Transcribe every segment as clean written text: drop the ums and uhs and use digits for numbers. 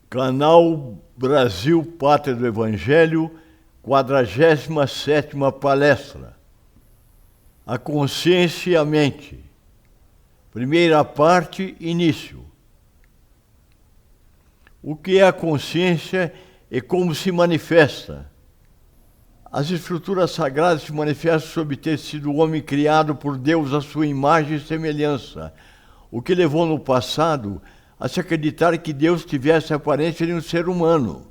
Canal Brasil Pátria do Evangelho, 47ª palestra. A consciência e a mente. Primeira parte, início. O que é a consciência e como se manifesta? As escrituras sagradas se manifestam sobre ter sido o homem criado por Deus à sua imagem e semelhança, o que levou no passado a se acreditar que Deus tivesse a aparência de um ser humano.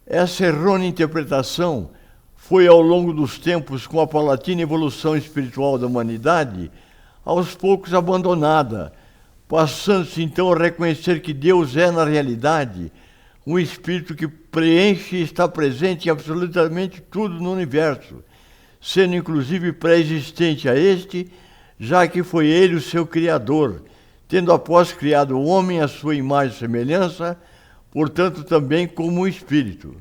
Essa errônea interpretação foi, ao longo dos tempos, com a paulatina evolução espiritual da humanidade, aos poucos abandonada, passando-se então a reconhecer que Deus é, na realidade, um espírito que preenche e está presente em absolutamente tudo no universo, sendo inclusive pré-existente a este, já que foi ele o seu criador, tendo após criado o homem à sua imagem e semelhança, portanto também como um espírito.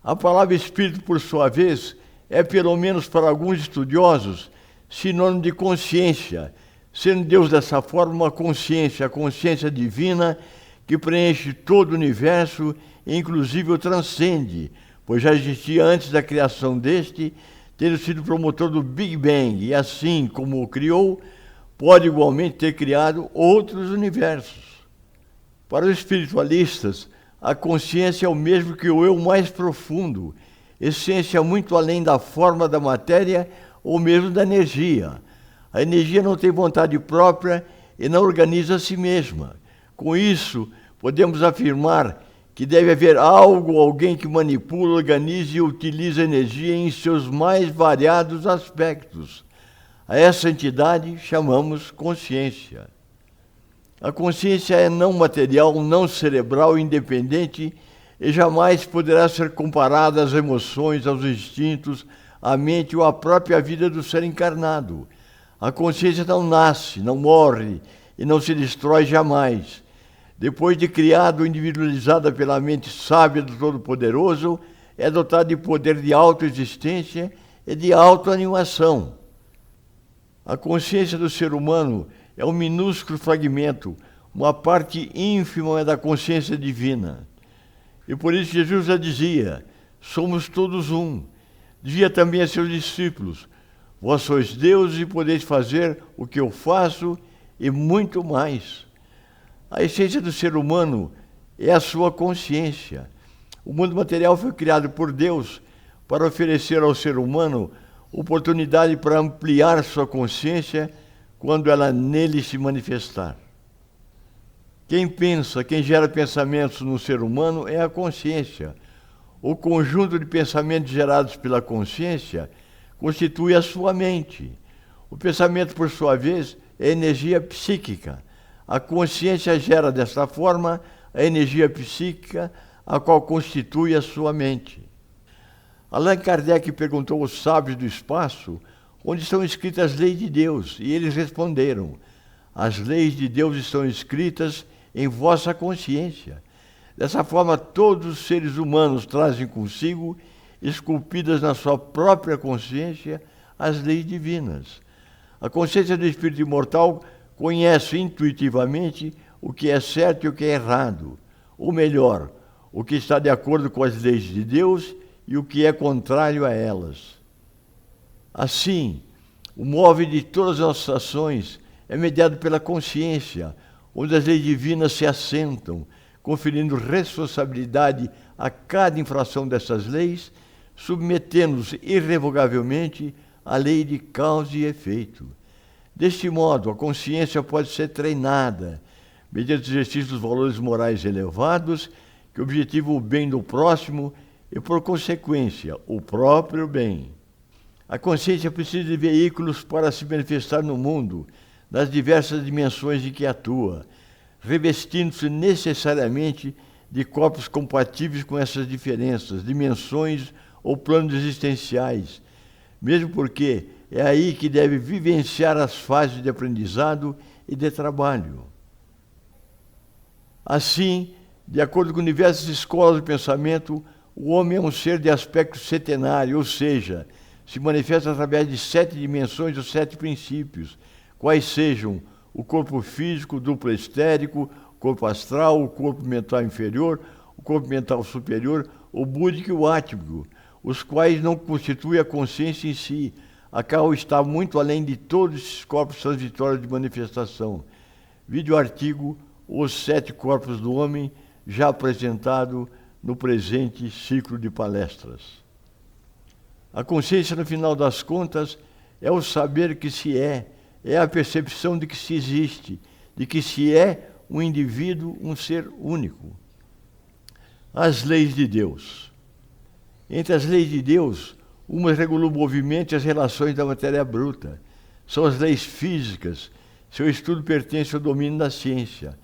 A palavra espírito, por sua vez, é, pelo menos para alguns estudiosos, sinônimo de consciência, sendo Deus dessa forma uma consciência, a consciência divina, que preenche todo o universo e inclusive o transcende, pois já existia antes da criação deste, tendo sido promotor do Big Bang, e assim como o criou, pode igualmente ter criado outros universos. Para os espiritualistas, a consciência é o mesmo que o eu mais profundo, essência muito além da forma da matéria ou mesmo da energia. A energia não tem vontade própria e não organiza a si mesma. Com isso, podemos afirmar que deve haver algo ou alguém que manipula, organiza e utiliza a energia em seus mais variados aspectos. A essa entidade chamamos consciência. A consciência é não material, não cerebral, independente e jamais poderá ser comparada às emoções, aos instintos, à mente ou à própria vida do ser encarnado. A consciência não nasce, não morre e não se destrói jamais. Depois de criado, individualizada pela mente sábia do Todo-Poderoso, é dotada de poder de autoexistência e de autoanimação. A consciência do ser humano é um minúsculo fragmento, uma parte ínfima da consciência divina. E por isso Jesus já dizia, somos todos um. Dizia também a seus discípulos, vós sois deuses e podeis fazer o que eu faço e muito mais. A essência do ser humano é a sua consciência. O mundo material foi criado por Deus para oferecer ao ser humano oportunidade para ampliar sua consciência quando ela nele se manifestar. Quem pensa, quem gera pensamentos no ser humano é a consciência. O conjunto de pensamentos gerados pela consciência constitui a sua mente. O pensamento, por sua vez, é energia psíquica. A consciência gera desta forma a energia psíquica, a qual constitui a sua mente. Allan Kardec perguntou aos sábios do espaço onde estão escritas as leis de Deus, e eles responderam, as leis de Deus estão escritas em vossa consciência. Dessa forma, todos os seres humanos trazem consigo, esculpidas na sua própria consciência, as leis divinas. A consciência do espírito imortal conhece intuitivamente o que é certo e o que é errado, ou melhor, o que está de acordo com as leis de Deus e o que é contrário a elas. Assim, o móvel de todas as nossas ações é mediado pela consciência, onde as leis divinas se assentam, conferindo responsabilidade a cada infração dessas leis, submetendo-nos irrevogavelmente à lei de causa e efeito. Deste modo, a consciência pode ser treinada, mediante o exercício dos valores morais elevados, que objetivam o bem do próximo e, por consequência, o próprio bem. A consciência precisa de veículos para se manifestar no mundo, nas diversas dimensões em que atua, revestindo-se necessariamente de corpos compatíveis com essas diferenças, dimensões ou planos existenciais, mesmo porque é aí que deve vivenciar as fases de aprendizado e de trabalho. Assim, de acordo com diversas escolas de pensamento, o homem é um ser de aspecto setenário, ou seja, se manifesta através de 7 dimensões ou 7 princípios, quais sejam o corpo físico, duplo estérico, corpo astral, o corpo mental inferior, o corpo mental superior, o búdico e o átmico, os quais não constituem a consciência em si, a qual está muito além de todos esses corpos transitórios de manifestação. Vide o artigo Os 7 Corpos do Homem, já apresentado no presente ciclo de palestras. A consciência, no final das contas, é o saber que se é a percepção de que se existe, de que se é um indivíduo, um ser único. As leis de Deus. Entre as leis de Deus, umas regulam o movimento e as relações da matéria bruta. São as leis físicas. Seu estudo pertence ao domínio da ciência.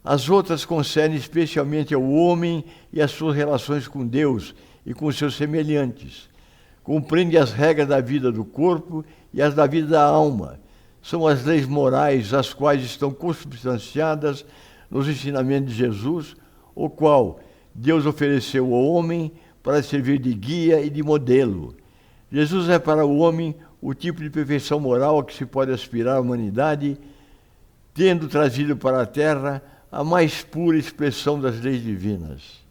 As outras concernem especialmente ao homem e as suas relações com Deus e com seus semelhantes. Compreende as regras da vida do corpo e as da vida da alma. São as leis morais, as quais estão consubstanciadas nos ensinamentos de Jesus, o qual Deus ofereceu ao homem para servir de guia e de modelo. Jesus é para o homem o tipo de perfeição moral a que se pode aspirar a humanidade, tendo trazido para a Terra a mais pura expressão das leis divinas.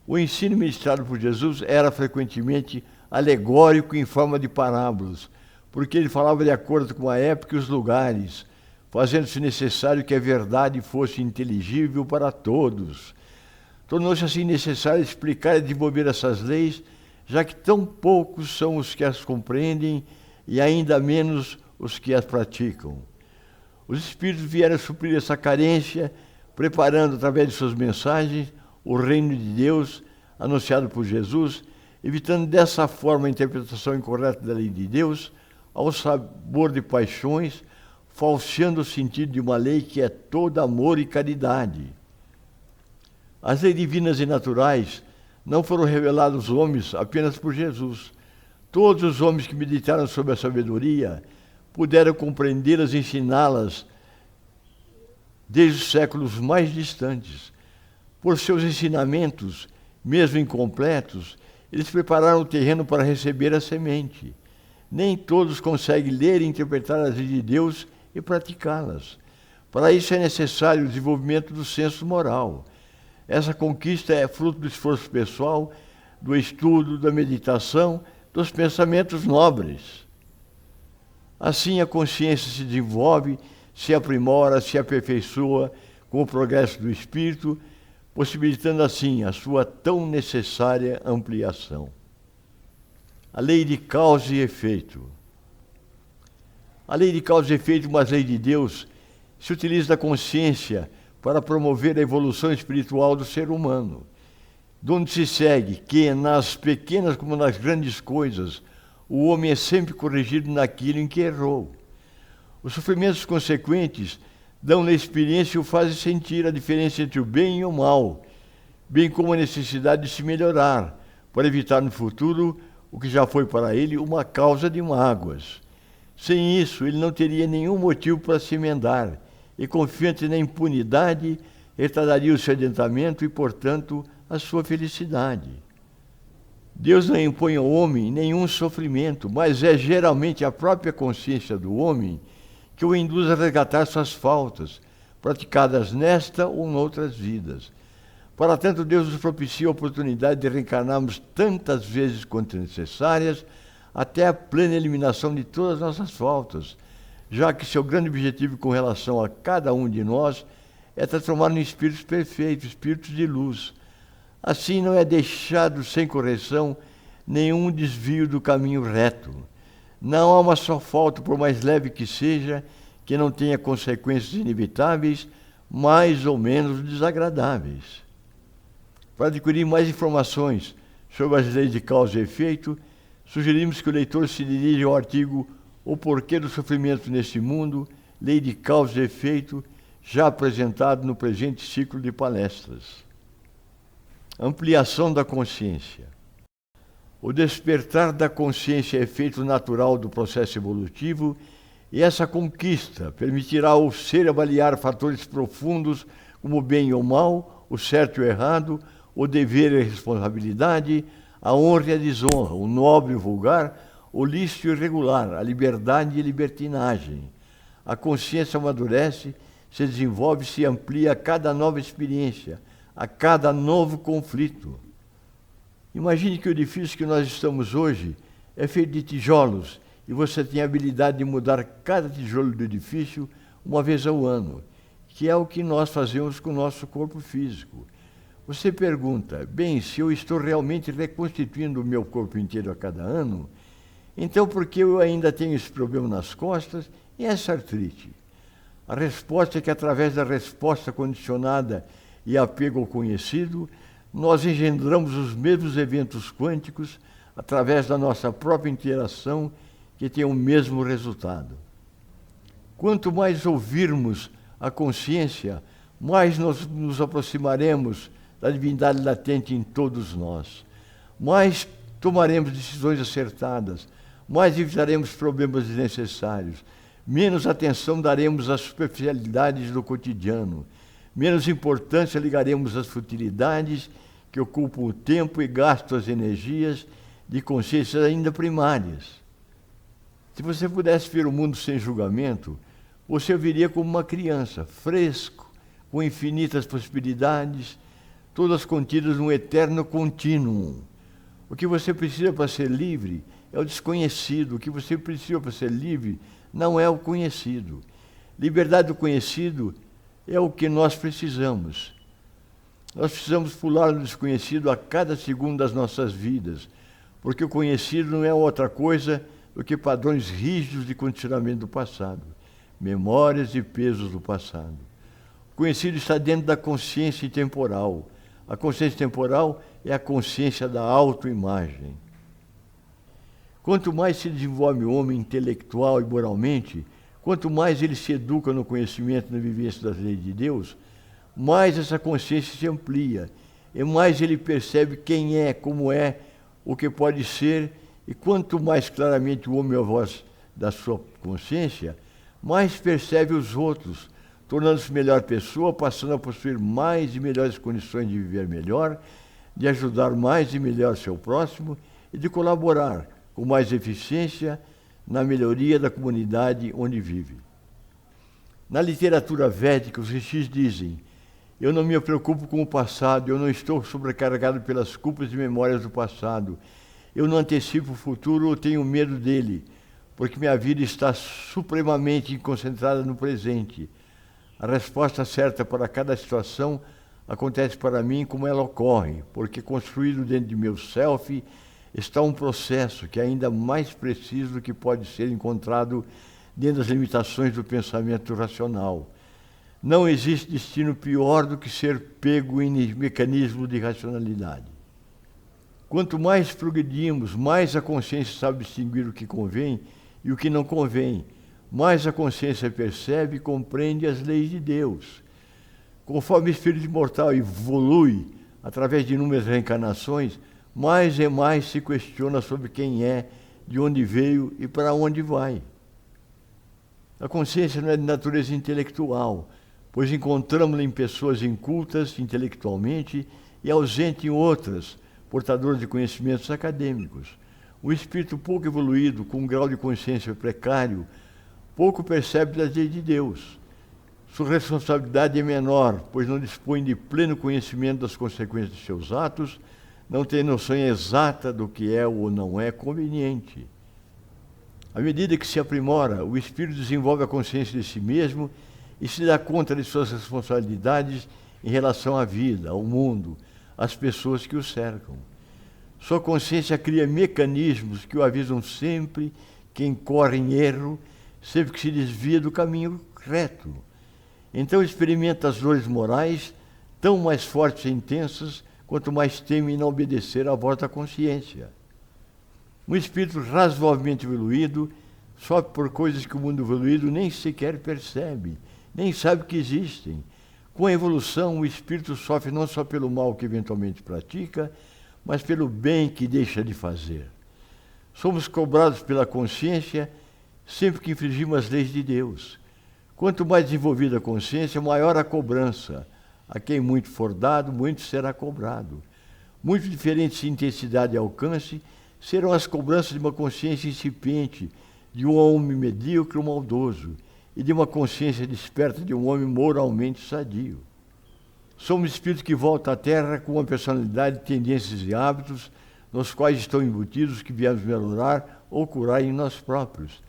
O ensino ministrado por Jesus era frequentemente alegórico em forma de parábolas, porque ele falava de acordo com a época e os lugares, fazendo-se necessário que a verdade fosse inteligível para todos. Tornou-se assim necessário explicar e desenvolver essas leis, já que tão poucos são os que as compreendem e ainda menos os que as praticam. Os Espíritos vieram suprir essa carência, preparando, através de suas mensagens, o reino de Deus anunciado por Jesus, evitando dessa forma a interpretação incorreta da lei de Deus, ao sabor de paixões, falseando o sentido de uma lei que é toda amor e caridade. As leis divinas e naturais não foram reveladas aos homens apenas por Jesus. Todos os homens que meditaram sobre a sabedoria puderam compreendê-las e ensiná-las desde os séculos mais distantes. Por seus ensinamentos, mesmo incompletos, eles prepararam o terreno para receber a semente. Nem todos conseguem ler e interpretar as leis de Deus e praticá-las. Para isso é necessário o desenvolvimento do senso moral. Essa conquista é fruto do esforço pessoal, do estudo, da meditação, dos pensamentos nobres. Assim a consciência se desenvolve, se aprimora, se aperfeiçoa com o progresso do espírito, possibilitando assim a sua tão necessária ampliação. A lei de causa e efeito. A lei de causa e efeito, uma lei de Deus, se utiliza da consciência para promover a evolução espiritual do ser humano, donde se segue que, nas pequenas como nas grandes coisas, o homem é sempre corrigido naquilo em que errou. Os sofrimentos consequentes dão-lhe experiência e o fazem sentir a diferença entre o bem e o mal, bem como a necessidade de se melhorar, para evitar no futuro o que já foi para ele uma causa de mágoas. Sem isso, ele não teria nenhum motivo para se emendar, e confiante na impunidade, retardaria o seu adiantamento e, portanto, a sua felicidade. Deus não impõe ao homem nenhum sofrimento, mas é geralmente a própria consciência do homem que o induz a resgatar suas faltas, praticadas nesta ou noutras vidas. Para tanto, Deus nos propicia a oportunidade de reencarnarmos tantas vezes quanto necessárias, até a plena eliminação de todas as nossas faltas, já que seu grande objetivo com relação a cada um de nós é transformar em espíritos perfeitos, espíritos de luz. Assim não é deixado sem correção nenhum desvio do caminho reto. Não há uma só falta, por mais leve que seja, que não tenha consequências inevitáveis, mais ou menos desagradáveis. Para adquirir mais informações sobre as leis de causa e efeito, sugerimos que o leitor se dirija ao artigo O Porquê do Sofrimento neste Mundo, Lei de Causa e Efeito, já apresentado no presente ciclo de palestras. Ampliação da consciência. O despertar da consciência é efeito natural do processo evolutivo e essa conquista permitirá ao ser avaliar fatores profundos como o bem e o mal, o certo e o errado, o dever e a responsabilidade, a honra e a desonra, o nobre e o vulgar, o lícito e o irregular, a liberdade e a libertinagem. A consciência amadurece, se desenvolve e se amplia a cada nova experiência, a cada novo conflito. Imagine que o edifício que nós estamos hoje é feito de tijolos e você tem a habilidade de mudar cada tijolo do edifício uma vez ao ano, que é o que nós fazemos com o nosso corpo físico. Você pergunta, bem, se eu estou realmente reconstituindo o meu corpo inteiro a cada ano, então por que eu ainda tenho esse problema nas costas e essa artrite? A resposta é que através da resposta condicionada e apego ao conhecido, nós engendramos os mesmos eventos quânticos através da nossa própria interação que tem o mesmo resultado. Quanto mais ouvirmos a consciência, mais nos aproximaremos da divindade latente em todos nós. Mais tomaremos decisões acertadas, mais evitaremos problemas desnecessários, menos atenção daremos às superficialidades do cotidiano, menos importância ligaremos às futilidades que ocupam o tempo e gastam as energias de consciências ainda primárias. Se você pudesse ver o mundo sem julgamento, você o viria como uma criança, fresco, com infinitas possibilidades, todas contidas num eterno contínuo. O que você precisa para ser livre é o desconhecido. O que você precisa para ser livre não é o conhecido. Liberdade do conhecido é o que nós precisamos. Nós precisamos pular no desconhecido a cada segundo das nossas vidas, porque o conhecido não é outra coisa do que padrões rígidos de condicionamento do passado, memórias e pesos do passado. O conhecido está dentro da consciência temporal. A consciência temporal é a consciência da autoimagem. Quanto mais se desenvolve o homem intelectual e moralmente, quanto mais ele se educa no conhecimento e na vivência das leis de Deus, mais essa consciência se amplia, e mais ele percebe quem é, como é, o que pode ser, e quanto mais claramente o homem é a voz da sua consciência, mais percebe os outros, tornando-se melhor pessoa, passando a possuir mais e melhores condições de viver melhor, de ajudar mais e melhor seu próximo e de colaborar com mais eficiência na melhoria da comunidade onde vive. Na literatura védica, os rishis dizem: eu não me preocupo com o passado, eu não estou sobrecarregado pelas culpas e memórias do passado, eu não antecipo o futuro ou tenho medo dele, porque minha vida está supremamente concentrada no presente. A resposta certa para cada situação acontece para mim como ela ocorre, porque construído dentro de meu self está um processo que é ainda mais preciso do que pode ser encontrado dentro das limitações do pensamento racional. Não existe destino pior do que ser pego em mecanismo de racionalidade. Quanto mais progredimos, mais a consciência sabe distinguir o que convém e o que não convém. Mais a consciência percebe e compreende as leis de Deus. Conforme o espírito imortal evolui através de inúmeras reencarnações, mais e mais se questiona sobre quem é, de onde veio e para onde vai. A consciência não é de natureza intelectual, pois encontramos-la em pessoas incultas intelectualmente e ausente em outras, portadoras de conhecimentos acadêmicos. O espírito pouco evoluído, com um grau de consciência precário, pouco percebe das leis de Deus. Sua responsabilidade é menor, pois não dispõe de pleno conhecimento das consequências de seus atos, não tem noção exata do que é ou não é conveniente. À medida que se aprimora, o espírito desenvolve a consciência de si mesmo e se dá conta de suas responsabilidades em relação à vida, ao mundo, às pessoas que o cercam. Sua consciência cria mecanismos que o avisam sempre que incorre em erro, sempre que se desvia do caminho reto. Então experimenta as dores morais, tão mais fortes e intensas, quanto mais teme não obedecer à voz da consciência. Um espírito razoavelmente evoluído sofre por coisas que o mundo evoluído nem sequer percebe, nem sabe que existem. Com a evolução, o espírito sofre não só pelo mal que eventualmente pratica, mas pelo bem que deixa de fazer. Somos cobrados pela consciência sempre que infringimos as leis de Deus. Quanto mais desenvolvida a consciência, maior a cobrança. A quem muito for dado, muito será cobrado. Muito diferentes em intensidade e alcance serão as cobranças de uma consciência incipiente, de um homem medíocre ou maldoso, e de uma consciência desperta de um homem moralmente sadio. Somos espíritos que voltam à Terra com uma personalidade, tendências e hábitos nos quais estão embutidos que viemos melhorar ou curar em nós próprios.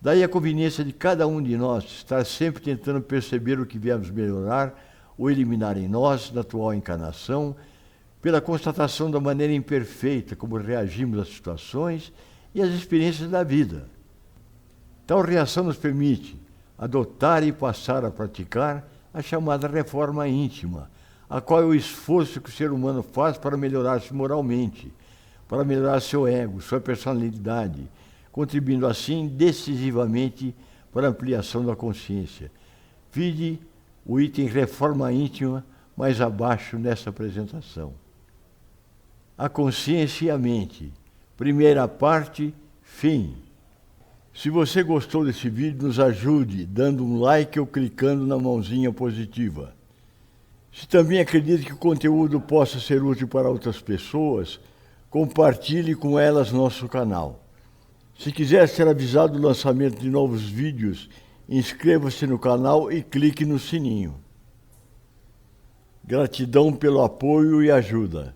Daí a conveniência de cada um de nós estar sempre tentando perceber o que viemos melhorar ou eliminar em nós, na atual encarnação, pela constatação da maneira imperfeita como reagimos às situações e às experiências da vida. Tal reação nos permite adotar e passar a praticar a chamada reforma íntima, a qual é o esforço que o ser humano faz para melhorar-se moralmente, para melhorar seu ego, sua personalidade, contribuindo assim decisivamente para a ampliação da consciência. Vide o item reforma íntima mais abaixo nessa apresentação. A consciência e a mente. Primeira parte, fim. Se você gostou desse vídeo, nos ajude dando um like ou clicando na mãozinha positiva. Se também acredita que o conteúdo possa ser útil para outras pessoas, compartilhe com elas nosso canal. Se quiser ser avisado do lançamento de novos vídeos, inscreva-se no canal e clique no sininho. Gratidão pelo apoio e ajuda.